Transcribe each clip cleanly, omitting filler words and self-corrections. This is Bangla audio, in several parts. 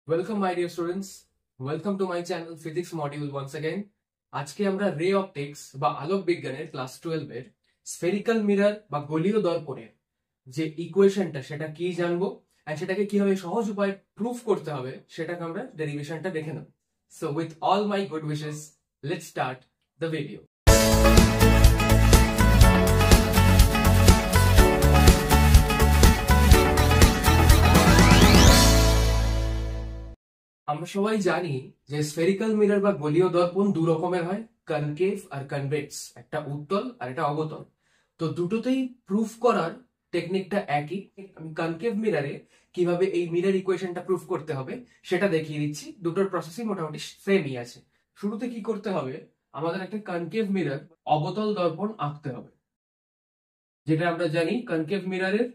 Welcome my dear students, welcome to my channel Physics Module once again. আজকে আমরা রে অপটিক্স বা আলোক বিজ্ঞানের ক্লাস 12 এর স্ফেরিক্যাল মিরর বা গোলীয় দর্পণের যে ইকুয়েশনটা সেটা কি জানবো আর সেটাকে কিভাবে সহজ উপায়ে প্রুফ করতে হবে সেটাকে আমরা ডেরিভেশনটা দেখে নেব। So with all my good wishes, let's start the video. আমরা সবাই জানি যে স্ফেরিক্যাল মিরর বা গোলীয় দর্পণ দু রকমের হয়, কনকেভ আর কনভেক্স, একটা উত্তল আর একটা অবতল। তো দুটোতেই প্রুফ করার টেকনিকটা একই। আমি কনকেভ মিররে কিভাবে এই মিরর ইকুয়েশনটা প্রুফ করতে হবে সেটা দেখিয়ে দিচ্ছি। দুটোর প্রসেসই মোটামুটি সেমই আছে। শুরুতে কি করতে হবে, আমাদের একটা কনকেভ মিরর অবতল দর্পণ আঁকতে হবে। যেটা আমরা জানি কনকেভ মিররের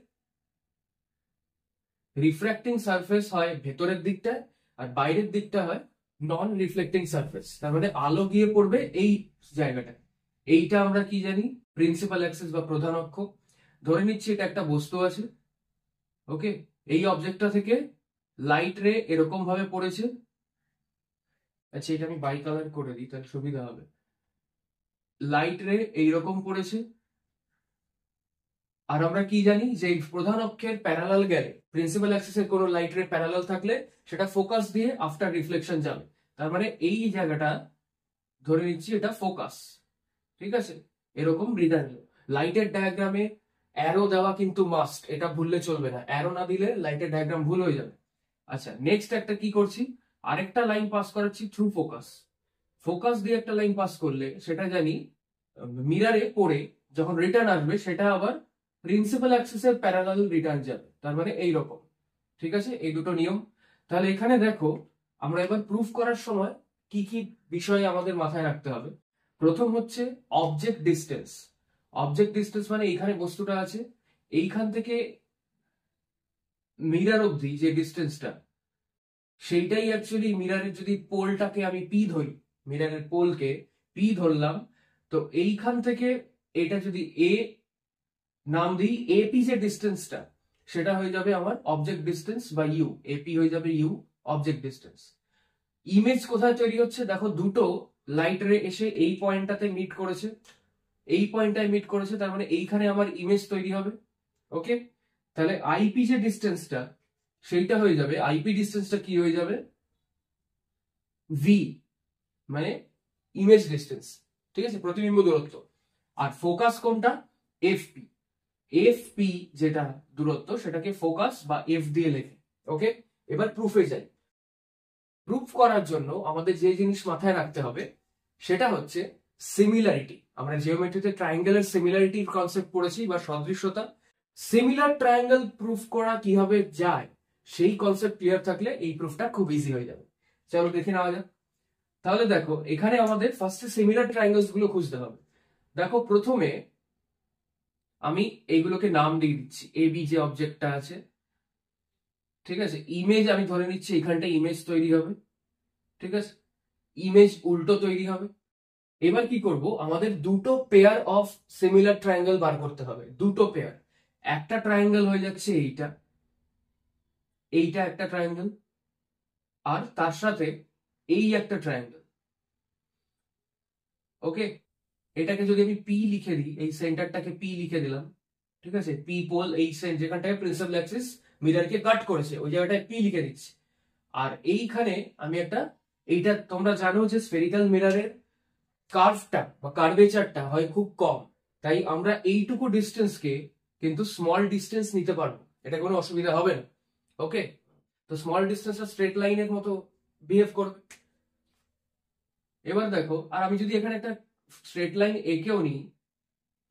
রিফ্র্যাক্টিং সারফেস হয় ভেতরের দিকটায় আর বাইরের দিকটা হয় নন রিফ্লেক্টিং সারফেস। তার মানে আলো গিয়ে পড়বে এই জায়গাটায়। এইটা আমরা কি জানি, প্রিন্সিপাল অ্যাক্সিস বা প্রধান অক্ষ। ধরে নিচ্ছি এটা একটা বস্তু আছে, ওকে। এই অবজেক্টটা থেকে লাইট রে এরকম ভাবে পড়েছে। আচ্ছা, এটা আমি বাই কালার করে দিই তাহলে সুবিধা হবে। লাইট রে এইরকম পড়েছে, আর আমরা কি জানি যে প্রধান অক্ষের প্যারালাল গেলে, প্রিন্সিপাল অ্যাক্সিসের কোনো লাইট রে প্যারালাল থাকলে সেটা ফোকাস দিয়ে আফটার রিফ্লেকশন যাবে। তার মানে এই জায়গাটা ধরে নিচ্ছি এটা ফোকাস, ঠিক আছে। এরকম রিটার্ন লাইটের ডায়াগ্রামে অ্যারো দেওয়া কিন্তু মাস্ট, এটা ভুললে চলবে না। অ্যারো না দিলে লাইটের ডায়াগ্রাম ভুল হয়ে যাবে। আচ্ছা, নেক্সট একটা কি করছি, আরেকটা লাইন পাস করাচ্ছি থ্রু ফোকাস। ফোকাস দিয়ে একটা লাইন পাস করলে সেটা জানি মিরারে পড়ে যখন রিটার্ন আসবে সেটা আবার প্রিন্সিপাল অ্যাক্সিসের প্যারালাল রিটার্ন যাবে। তার মানে এইরকম, ঠিক আছে। এই দুটো নিয়ম। তাহলে এখানে দেখো, আমরা এবার প্রুফ করার সময় কি কি বিষয় আমাদের মাথায় রাখতে হবে। প্রথম হচ্ছে অবজেক্ট ডিস্টেন্স। অবজেক্ট ডিস্টেন্স মানে এইখানে বস্তুটা আছে, এইখান থেকে মিরার অবধি যে ডিস্টেন্সটা, সেইটাই অ্যাকচুয়ালি মিরারের যদি পোলটাকে আমি পি ধরি, মিরারের পোলকে পি ধরলাম, তো এইখান থেকে এটা যদি এ নাম দিই, এপি যে ডিস্টেন্সটা সেটা হয়ে যাবে আমার অবজেক্ট ডিস্টেন্স বা ইউ। এপি হয়ে যাবে ইউ, অবজেক্ট ডিস্টেন্স। ইমেজ কোথায় তৈরি হচ্ছে দেখো, দুটো লাইট রে এসে এই পয়েন্টটাতে মিট করেছে, এই পয়েন্টটায় মিট করেছে, তার মানে এইখানে আমার ইমেজ তৈরি হবে, ওকে। তাহলে আইপি যে ডিস্টেন্সটা সেইটা হয়ে যাবে, আইপি ডিস্টেন্সটা কি হয়ে যাবে, ভি, মানে ইমেজ ডিস্টেন্স, ঠিক আছে, প্রতিবিম্ব দূরত্ব। আর ফোকাস কোনটা, এফপি। এফপি যেটা দূরত্ব সেটাকে ফোকাস বা এফ দিয়ে লেখে, ওকে। এবার প্রুফে যাই। প্রুফ করার জন্য আমাদের যে জিনিস মাথায় রাখতে হবে সেটা হচ্ছে সিমিলারিটি। আমরা জিওমেট্রিতে ট্রায়াঙ্গেলের সিমিলারিটির কনসেপ্ট পড়েছি বা সদৃশ্যতা। সিমিলার ট্রায়াঙ্গেল প্রুফ করা কিভাবে যায় সেই কনসেপ্ট ক্লিয়ার থাকলে এই প্রুফটা খুব ইজি হয়ে যাবে। চলো দেখে নেওয়া যাক। তাহলে দেখো, এখানে আমাদের ফার্স্টে সিমিলার ট্রায়াঙ্গেলস গুলো খুঁজতে হবে। দেখো, প্রথমে আমি এইগুলোকে নাম দিয়ে দিচ্ছি। এ বি যে অবজেক্টটা আছে, ঠিক আছে, ইমেজ আমি ধরে নিচ্ছি এখানটা ইমেজ তৈরি হবে, ঠিক আছে, ইমেজ উল্টো তৈরি হবে। এবার কি করব, আমাদের দুটো পেয়ার অফ সিমিলার ট্রায়াঙ্গেল বার করতে হবে। দুটো পেয়ার, একটা ট্রায়াঙ্গেল হয়ে যাচ্ছে এইটা, এইটা একটা ট্রায়াঙ্গেল, আর তার সাথে এই একটা ট্রায়াঙ্গেল, ওকে। এটাকে যদি আমি পি লিখে দিই, এই সেন্টারটাকে পি লিখে দিলাম, ঠিক আছে। পি পোল, এই যেখানটায় প্রিন্সিপাল অ্যাক্সিস মিররকে কাট করেছে ওই জায়গাটায় পি লিখে দিচ্ছি। আর এইখানে আমি একটা, এইটা তোমরা জানো যে স্ফেরিক্যাল মিররের কার্ভটা বা কার্ভেচারটা হয় খুব কম, তাই আমরা এইটুকু ডিস্টেন্সকে কিন্তু স্মল ডিস্টেন্স নিতে পারবো, এটা কোনো অসুবিধা হবে না, ওকে। তো স্মল ডিস্টেন্সটা স্ট্রেট লাইনের মতো বিহেভ করবে। এবার দেখো, আর আমি যদি এখানে একটা স্ট্রেট লাইন এঁকেও নিই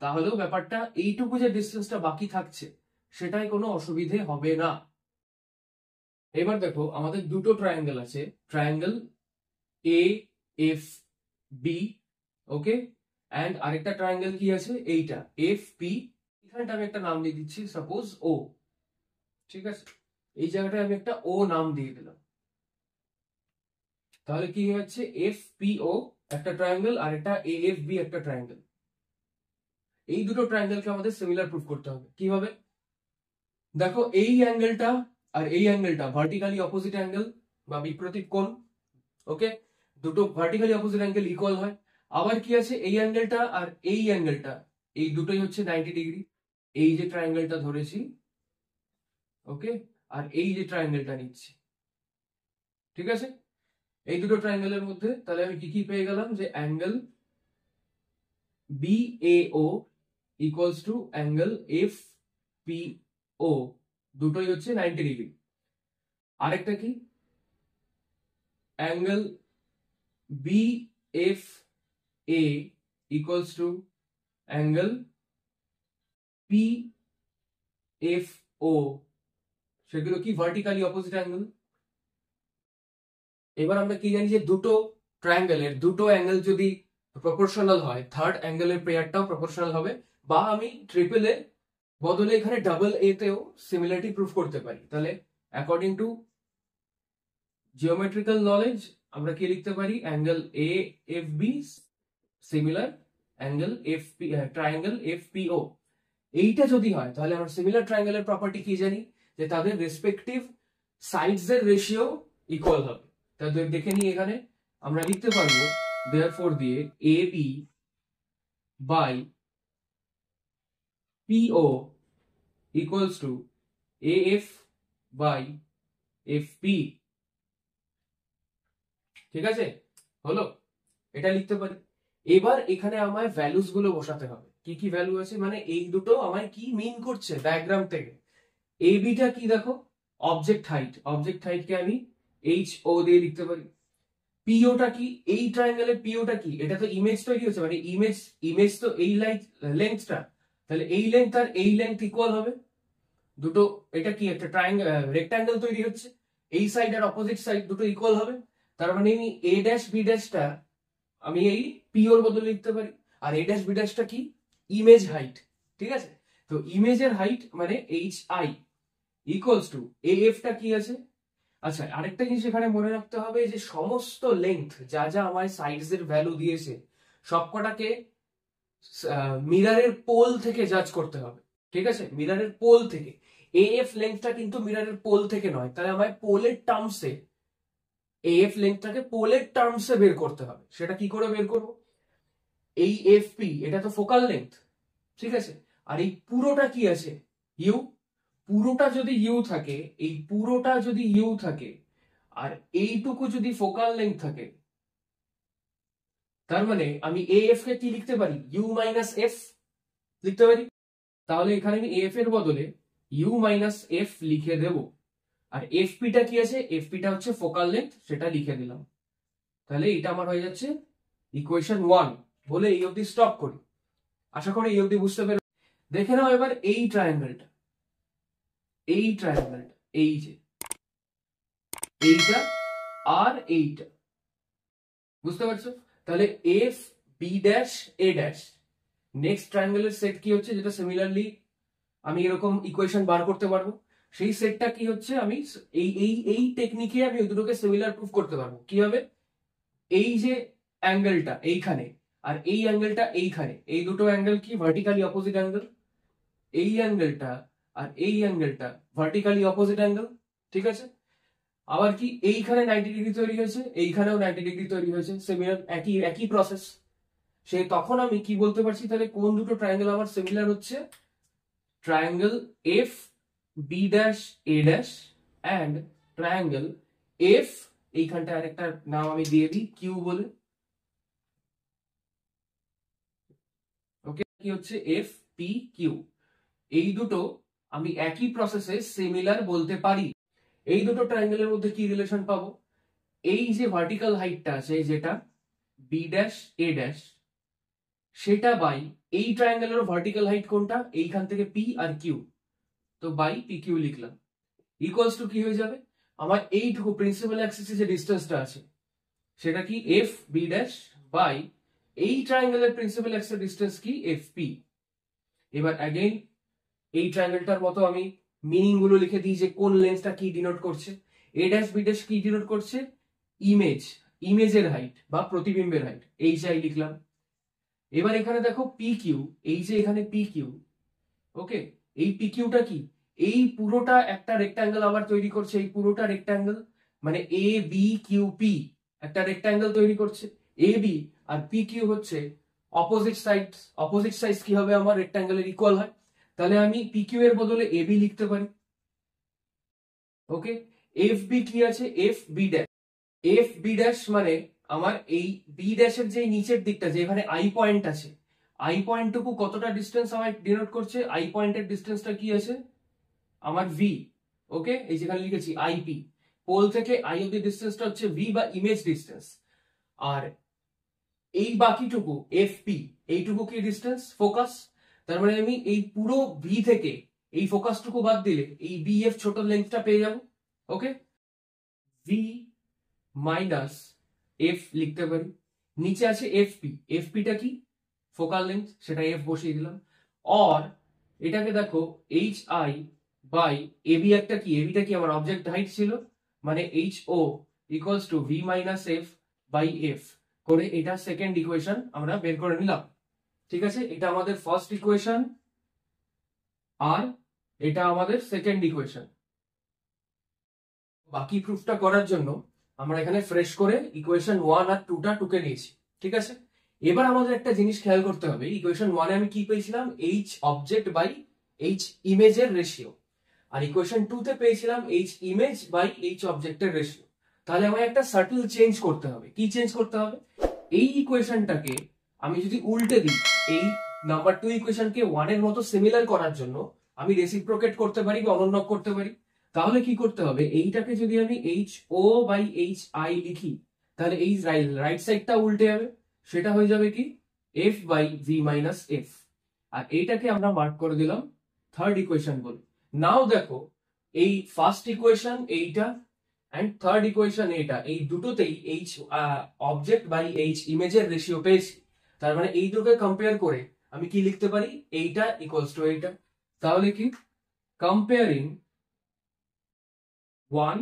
তাহলেও ব্যাপারটা এইটুকু যে ডিস্টেন্সটা বাকি থাকছে সেটাই কোনো অসুবিধে হবে না। এবার দেখো, আমাদের দুটো ট্রায়াঙ্গেল আছে, triangle A F B, okay, and আরেকটা ট্রায়াঙ্গেল কি আছে, এইটা এফ পি। এখানটা আমি একটা নাম দিয়ে দিচ্ছি, সাপোজ ও, ঠিক আছে। এই জায়গাটায় আমি একটা ও নাম দিয়ে দিলাম। তাহলে কি হচ্ছে, এফ পি ও একটা ট্রায়াঙ্গেল আর একটা এ এফ বি একটা ট্রায়াঙ্গেল। এই দুটো ট্রায়াঙ্গেলকে আমাদের সিমিলার প্রুফ করতে হবে। কিভাবে দেখো, এই অ্যাঙ্গেলটা আর এই অ্যাঙ্গেলটা ভার্টিক্যালি অপোজিট অ্যাঙ্গেল, বা বিপরীত কোণ। ওকে, দুটো ভার্টিক্যালি অপোজিট অ্যাঙ্গেল ইকুয়াল হয়। আবার কি আছে, এই অ্যাঙ্গেলটা আর এই অ্যাঙ্গেলটা এই দুটোই হচ্ছে 90 ডিগ্রি। এই যে ট্রায়াঙ্গেলটা ধরেছি, ওকে, আর এই যে ট্রায়াঙ্গেলটা নিচ্ছি, ঠিক আছে, এই দুটো ট্রায়াঙ্গেলের মধ্যে তাহলে আমি কি কি পেয়ে গেলাম, যে angle BAO equals to angle FPO, দুটোই হচ্ছে 90 ডিগ্রি। আরেকটা কি, angle BFA equals to angle PFO, সেগুলো কি ভার্টিক্যালি অপোজিট অ্যাঙ্গেল। এবার আমরা কি জানি, যে দুটো ট্রায়াঙ্গেলের দুটো অ্যাঙ্গেল যদি প্রপোর্শনাল হয়, থার্ড অ্যাঙ্গেলের পেয়ারটাও প্রপোর্শনাল হবে। বা আমি ট্রিপল এ বদলে এখানে ডাবল এ তেও সিমিলারিটি প্রুফ করতে পারি। তাহলে অ্যাকর্ডিং টু জিওমেট্রিক্যাল নলেজ আমরা কি লিখতে পারি, angle AFB similar angle triangle FPO। এইটা যদি হয় তাহলে আমরা সিমিলার ট্রায়াঙ্গেলের প্রপার্টি কি জানি, যে তাদের রেসপেক্টিভ সাইডস এর রেশিও ইকুয়াল হবে। তাহলে দেখে নিই, এখানে আমরা লিখতে পারবো দেয়ারফর দিয়ে AB by PO equals to AF by FP। ঠিক আছে, হলো, এটা লিখতে পারি। এবার এখানে আমায় ভ্যালুস গুলো বসাতে হবে, কি কি ভ্যালু আছে, মানে এই দুটো আমায় কি মিন করছে ডায়াগ্রাম থেকে। ABটা কি দেখো, অবজেক্ট হাইট, অবজেক্ট হাইটকে আমি HO দিয়ে লিখতে পারি। পিওটা কি, এই ট্রায়াঙ্গেলের পিওটা কি, এটা তো ইমেজ তৈরি হচ্ছে, মানে ইমেজ তো এই লেন্থটা, তাহলে এই লেন্থ আর এই লেন্থ ইকুয়াল হবে দুটো। এটা কি একটা ট্রায়াঙ্গেল রেক্টাঙ্গেল তৈরি হচ্ছে, এই সাইড আর অপোজিট সাইড দুটো ইকুয়াল হবে। তার মানে আমি A ড্যাশ B ড্যাশটা আমি এই পিওর বদলে লিখতে পারি। আর A ড্যাশ B ড্যাশটা কি, ইমেজ হাইট। ঠিক আছে, তো ইমেজের হাইট মানে HI ইকুয়ালস টু AF টা কি আছে। আচ্ছা, আরেকটা জিনিস এখানে মনে রাখতে হবে, যে সমস্ত লেন্থ যা যা আমার সাইডস এর ভ্যালু দিয়েছে সবকটাকে মিররের পোল থেকে জাজ করতে হবে। ঠিক আছে, মিররের পোল থেকে। AF লেন্থটা কিন্তু মিররের পোল থেকে নয়, তাহলে আমায় পোলের টার্মসে AF লেন্থটাকে পোলের টার্মসে বের করতে হবে। সেটা কি করে বের করব, এই FP এটা তো ফোকাল লেন্থ, ঠিক আছে, আর এই পুরোটা কি আছে, ইউ। পুরোটা যদি ইউ থাকে, এই পুরোটা যদি ইউ থাকে, আর এইটুকু যদি ফোকাল লেন্থ থাকে, তার মানে আমি AF কে কি লিখতে পারি, ইউ মাইনাস এফ লিখতে পারি। তাহলে এখানে আমি AF এর বদলে ইউ মাইনাস এফ লিখে দেব। আর FP টা কি আছে, FP টা হচ্ছে ফোকাল লেন্থ, সেটা লিখে দিলাম। তাহলে এটা আমার হয়ে যাচ্ছে ইকুয়েশন 1। বলে এই অবধি স্টপ করি। আশা করি এই অবধি বুঝতে পেরে। দেখে নাও এবার এই ট্রায়াঙ্গেলটা, এই ট্রায়াঙ্গেলটা, এই যে এইটা আর এইটা, বুঝতে পারছো। তাহলে F B dash A dash, next ট্রায়াঙ্গেলের সেট কি হচ্ছে, যেটা সিমিলারলি আমি এরকম ইকুয়েশন বার করতে পারবো। সেই সেটটা কি হচ্ছে, আমি এই টেকনিকে আমি ওই দুটোকে সিমিলার প্রুফ করতে পারবো। কিভাবে, এই যে অ্যাঙ্গেলটা এইখানে আর এই অ্যাঙ্গেলটা এইখানে, এই দুটো অ্যাঙ্গেল কি ভার্টিক্যালি অপোজিট অ্যাঙ্গেল। এই অ্যাঙ্গেলটা আর এই অ্যাঙ্গেলটা ভার্টিক্যালি অপোজিট অ্যাঙ্গেল, ঠিক আছে। আবার কি এইখানে 90 ডিগ্রি তৈরি হয়েছে, এইখানেও 90 ডিগ্রি তৈরি হয়েছে, সিমিলার একই একই প্রসেস। সে তখন আমি কি বলতে পারছি, তাহলে কোন দুটো ট্রায়াঙ্গেল আমার সিমিলার হচ্ছে, triangle F B dash A dash and triangle F, এইখানটা আরেকটা নাম আমি দিয়ে দিই কিউ বলে। ওকে, কি হচ্ছে এফ পি কিউ, এই দুটো আমি একই প্রসেসে সিমিলার বলতে পারি। এই দুটো ট্রায়াঙ্গেলের মধ্যে কি রিলেশন পাবো, এই যে ভার্টিক্যাল হাইটটা আছে যেটা বি ড্যাশ এ ড্যাশ, সেটা বাই এই ট্রায়াঙ্গেলের ভার্টিক্যাল হাইট কোনটা, এইখান থেকে পি আর কিউ, তো বাই পি কিউ লিখলাম। ইকুয়ালস টু কি হয়ে যাবে, আমার এইটুকু প্রিন্সিপাল অ্যাক্সিসে যে ডিস্টেন্সটা আছে সেটা কি এফ বি ড্যাশ বাই এই ট্রায়াঙ্গেলের প্রিন্সিপাল অ্যাক্সিসের ডিস্টেন্স কি এফ পি। এবার অ্যাগেইন এই ট্রায়াঙ্গেলটার মতো আমি মিনিং গুলো লিখে দিই, যে কোন লেন্সটা কি ডিনোট করছে। এ ড্যাশ বি ড্যাশ কি ডিনোট করছে, ইমেজ, ইমেজের হাইট বা প্রতিবিম্বের হাইট, এইচআই লিখলাম। এবার এখানে দেখো পি কিউ, এই যে এখানে পি কিউ, ওকে, এই পি কিউটা কি, এই পুরোটা একটা রেক্টাঙ্গেল আবার তৈরি করছে, এই পুরোটা রেক্টাঙ্গেল, মানে এ বি কিউ পি একটা রেক্ট্যাঙ্গেল তৈরি করছে। A B R P Q হচ্ছে অপোজিট সাইড। অপোজিট সাইড কি হবে আমার রেক্ট্যাঙ্গেলের ইকুয়াল হয়, তাহলে আমি পি কিউ এর বদলে এ বি লিখতে পারি। ওকে, এফ বি কি আছে, F B dash. F B dash মানে আমার এই বি ড্যাশের যে নিচের দিকটা যেখানে আই পয়েন্ট আছে, আই পয়েন্টটুকু কতটা ডিস্টেন্স আমার ডিনোট করছে, আই পয়েন্টের ডিস্টেন্সটা কি আছে আমার ভি। ওকে, এই যেখানে লিখেছি আইপি, পোল থেকে আই অব্দি ডিস্টেন্সটা হচ্ছে ভি বা ইমেজ ডিস্টেন্স। আর এই বাকিটুকু এফপি, এইটুকু কি ডিস্টেন্স, ফোকাস। তার মানে আমি এই পুরো ভি থেকে এই ফোকাসটুকু বাদ দিলে এই বি এফ ছোট লেন্থটা পেয়ে যাব। ওকে, ভি মাইনাস এফ লিখতে পারি। নিচে আছে এফপি, এফপিটা কি ফোকাল লেন্থ, সেটা এফ বসিয়ে দিলাম। অর এটাকে দেখো এইচ আই বাই এবি, একটা কি এবিটা কি আমার অবজেক্ট হাইট ছিল, মানে H O equals to V minus F by F করে এটা সেকেন্ড ইকুয়েশন আমরা বের করে নিলাম। ঠিক আছে, এটা আমাদের ফার্স্ট ইকুয়েশন আর এটা আমাদের সেকেন্ড ইকুয়েশন। বাকি প্রুফটা করার জন্য আমরা এখানে ফ্রেশ করে ইকুয়েশন 1 আর 2টা টুকে নিয়েছি। ঠিক আছে, এবার আমাদের একটা জিনিস খেয়াল করতে হবে, ইকুয়েশন 1 এ আমি কি পেয়েছিলাম, এইচ অবজেক্ট বাই এইচ ইমেজের রেশিও, আর ইকুয়েশন 2 তে পেয়েছিলাম এইচ ইমেজ বাই এইচ অবজেক্টের রেশিও। তাহলে আমায় একটা সার্টেল চেঞ্জ করতে হবে। কি চেঞ্জ করতে হবে, এই ইকুয়েশনটাকে আমি যদি উল্টে দিই, এই নাম্বার 2 ইকুয়েশনকে 1 এর মতো সিমিলার করার জন্য আমি রেসিপ্রোকেট করতে পারি বা অনুন্নক করতে পারি। তাহলে কি করতে হবে, এইটাকে যদি আমি H O by H I লিখি, তাহলে এই রাইট সাইডটা উল্টে যাবে, সেটা হয়ে যাবে কি F by V minus F. আর এইটাকে আমরা মার্ক করে দিলাম থার্ড ইকুয়েশন বলে। নাও দেখো, এই ফার্স্ট ইকুয়েশন এইটা এন্ড থার্ড ইকুয়েশন এটা, এই দুটোতেই এইচ অবজেক্ট বাই এইচ ইমেজের রেশিও পেয়েছি। তার মানে এই দুটোকে কম্পেয়ার করে আমি কি লিখতে পারি, এইটা ইকুয়ালস টু এইটা। তাহলে কি comparing 1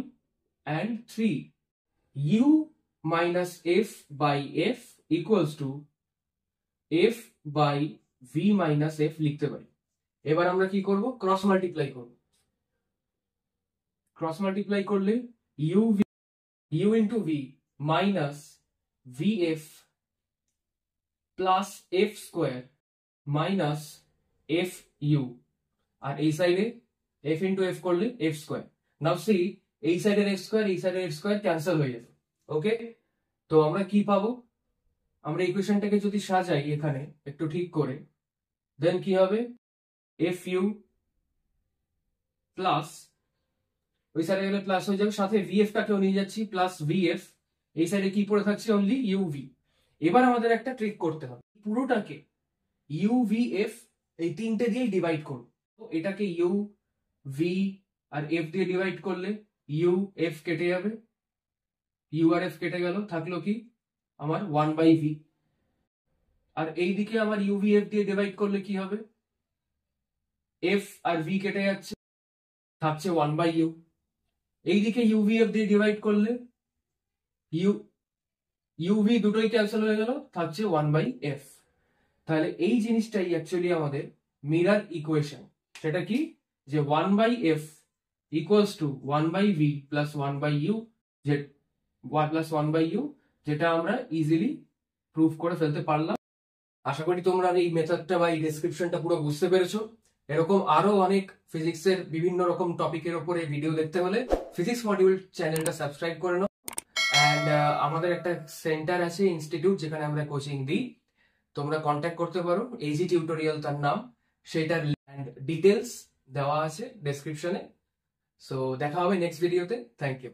and 3, u minus f by f equals to f by v minus f লিখতে পারি। এবার আমরা কি করব, ক্রস মাল্টিপ্লাই করব। ক্রস মাল্টিপ্লাই করলে u into v minus vf plus f square minus fu, আর এই সাইডে f into f করলে f square। নাও সি, এই সাইডের f square এই সাইডের f square ক্যান্সেল হয়ে যাবে। ওকে, তো আমরা কি পাবো, আমরা ইকুয়েশনটাকে যদি সাজাই এখানে একটু ঠিক করে, দেন কি হবে, fu প্লাস ওই সাইডে গেলে প্লাস হয়ে যাবে, সাথে vf টাকেও নিয়ে যাচ্ছি প্লাস vf, এই সাইডে কি পড়ে থাকছে অনলি uv। এবার আমাদের একটা ট্রিক করতে হবে, পুরোটাকে uvf এই তিনটে দিয়ে ডিভাইড করব। এটাকে u v আর f দিয়ে ডিভাইড করলে u f কেটে যাবে, u আর f কেটে গেল, থাকলো কি আমার 1 বাই v। আর এই দিকে আমার u v f দিয়ে ডিভাইড করলে কি হবে, f আর v কেটে যাচ্ছে, থাকছে 1 বাই u। এইদিকে u v f দিয়ে ডিভাইড করলে u v দুটোই ক্যান্সেল হয়ে গেল, থাকছে 1 বাই f। তাহলে এই জিনিসটাই অ্যাকচুয়ালি আমাদের মিরর ইকুয়েশন। সেটা কি, যে 1 by f equals to 1 by v plus 1 by u, যে 1 প্লাস 1 বাই u, যেটা আমরা ইজিলি প্রুফ করে ফেলতে পারলাম। আশা করি তোমরা এই মেথডটা বা এই ডেসক্রিপশনটা পুরো বুঝতে পেরেছো। এরকম আরো অনেক ফিজিক্সের বিভিন্ন রকম টপিকের উপরে ভিডিও দেখতে হলে ফিজিক্স মডিউল চ্যানেলটা সাবস্ক্রাইব করে নাও। অ্যান্ড আমাদের একটা সেন্টার আছে, ইনস্টিটিউট, যেখানে আমরা কোচিং দিই। তোমরা কন্ট্যাক্ট করতে পারো, এজি টিউটোরিয়াল তার নাম, সেটার ডিটেলস দেওয়া আছে ডেসক্রিপশনে। সো দেখা হবে নেক্সট ভিডিওতে। Thank you.